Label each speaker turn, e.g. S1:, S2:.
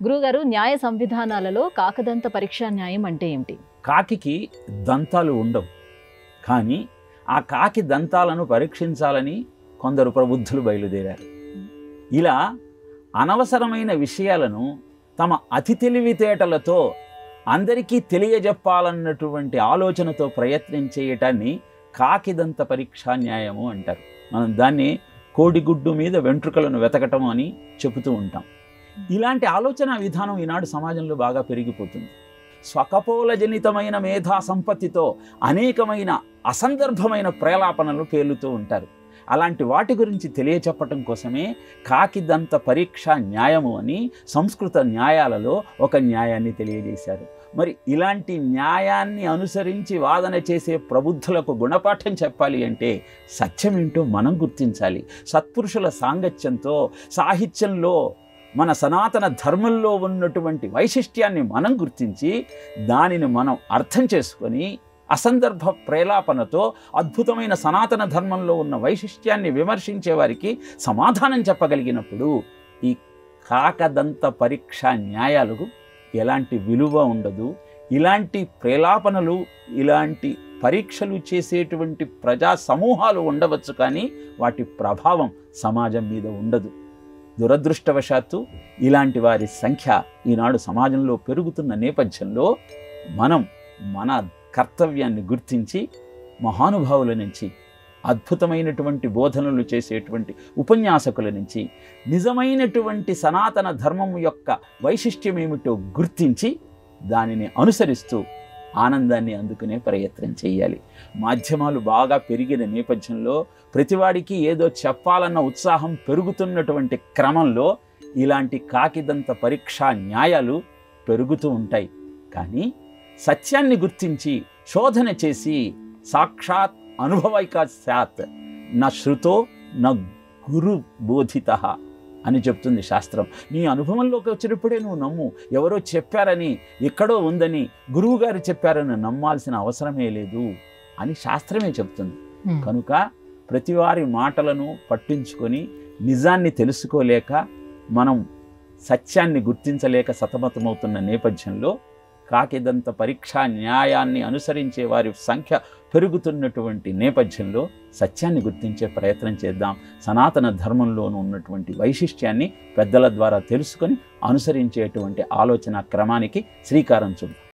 S1: గురుగారు, న్యాయ సంవిధానాలలో కాకదంత పరీక్షా న్యాయం అంటే ఏమిటి?
S2: కాకికి దంతాలు ఉండవు, కానీ ఆ కాకి దంతాలను పరీక్షించాలని కొందరు ప్రబుద్ధులు బయలుదేరారు. ఇలా అనవసరమైన విషయాలను తమ అతి తెలివితేటలతో అందరికీ తెలియజెప్పాలన్నటువంటి ఆలోచనతో ప్రయత్నం చేయటాన్ని కాకిదంత పరీక్షా న్యాయము అంటారు. మనం దాన్ని కోడిగుడ్డు మీద వెంట్రుకలను వెతకటం అని చెబుతూ ఉంటాం. ఇలాంటి ఆలోచన విధానం ఈనాడు సమాజంలో బాగా పెరిగిపోతుంది. స్వకపోలజనితమైన మేధా సంపత్తితో అనేకమైన అసందర్భమైన ప్రేలాపనలు పేలుతూ ఉంటారు. అలాంటి వాటి గురించి తెలియచెప్పటం కోసమే కాకిదంత పరీక్ష న్యాయము అని సంస్కృత న్యాయాలలో ఒక న్యాయాన్ని తెలియజేశారు. మరి ఇలాంటి న్యాయాన్ని అనుసరించి వాదన చేసే ప్రబుద్ధులకు గుణపాఠం చెప్పాలి అంటే సత్యమేంటో మనం గుర్తించాలి. సత్పురుషుల సాంగత్యంతో సాహిత్యంలో మన సనాతన ధర్మంలో ఉన్నటువంటి వైశిష్ట్యాన్ని మనం గుర్తించి దానిని మనం అర్థం చేసుకొని అసందర్భ ప్రేలాపనతో అద్భుతమైన సనాతన ధర్మంలో ఉన్న వైశిష్ట్యాన్ని విమర్శించే వారికి సమాధానం చెప్పగలిగినప్పుడు ఈ కాకదంత పరీక్ష న్యాయాలకు ఎలాంటి విలువ ఉండదు. ఇలాంటి ప్రేలాపనలు, ఇలాంటి పరీక్షలు చేసేటువంటి ప్రజా సమూహాలు ఉండవచ్చు, కానీ వాటి ప్రభావం సమాజం మీద ఉండదు. దురదృష్టవశాత్తు ఇలాంటి వారి సంఖ్య ఈనాడు సమాజంలో పెరుగుతున్న నేపథ్యంలో మనం మన కర్తవ్యాన్ని గుర్తించి మహానుభావుల నుంచి, అద్భుతమైనటువంటి బోధనలు చేసేటువంటి ఉపన్యాసకుల నుంచి నిజమైనటువంటి సనాతన ధర్మం యొక్క వైశిష్ట్యం ఏమిటో గుర్తించి దానిని అనుసరిస్తూ ఆనందాన్ని అందుకునే ప్రయత్నం చేయాలి. మాధ్యమాలు బాగా పెరిగిన నేపథ్యంలో ప్రతివాడికి ఏదో చెప్పాలన్న ఉత్సాహం పెరుగుతున్నటువంటి క్రమంలో ఇలాంటి కాకిదంత పరీక్షా న్యాయాలు పెరుగుతూ ఉంటాయి. కానీ సత్యాన్ని గుర్తించి శోధన చేసి సాక్షాత్ అనుభవైక స్యాత్ నా శృతో నా గురు బోధిత అని చెప్తుంది శాస్త్రం. నీ అనుభవంలోకి వచ్చినప్పుడే నువ్వు నమ్ము. ఎవరో చెప్పారని, ఎక్కడో ఉందని, గురువుగారు చెప్పారని నమ్మాల్సిన అవసరమే లేదు అని శాస్త్రమే చెప్తుంది. కనుక ప్రతివారి మాటలను పట్టించుకొని నిజాన్ని తెలుసుకోలేక మనం సత్యాన్ని గుర్తించలేక సతమతమవుతున్న నేపథ్యంలో కాకిదంత పరీక్షా న్యాయాన్ని అనుసరించే వారి సంఖ్య పెరుగుతున్నటువంటి నేపథ్యంలో సత్యాన్ని గుర్తించే ప్రయత్నం చేద్దాం. సనాతన ధర్మంలోనూ ఉన్నటువంటి వైశిష్ట్యాన్ని పెద్దల ద్వారా తెలుసుకొని అనుసరించేటువంటి ఆలోచన క్రమానికి శ్రీకారం చుడదాం.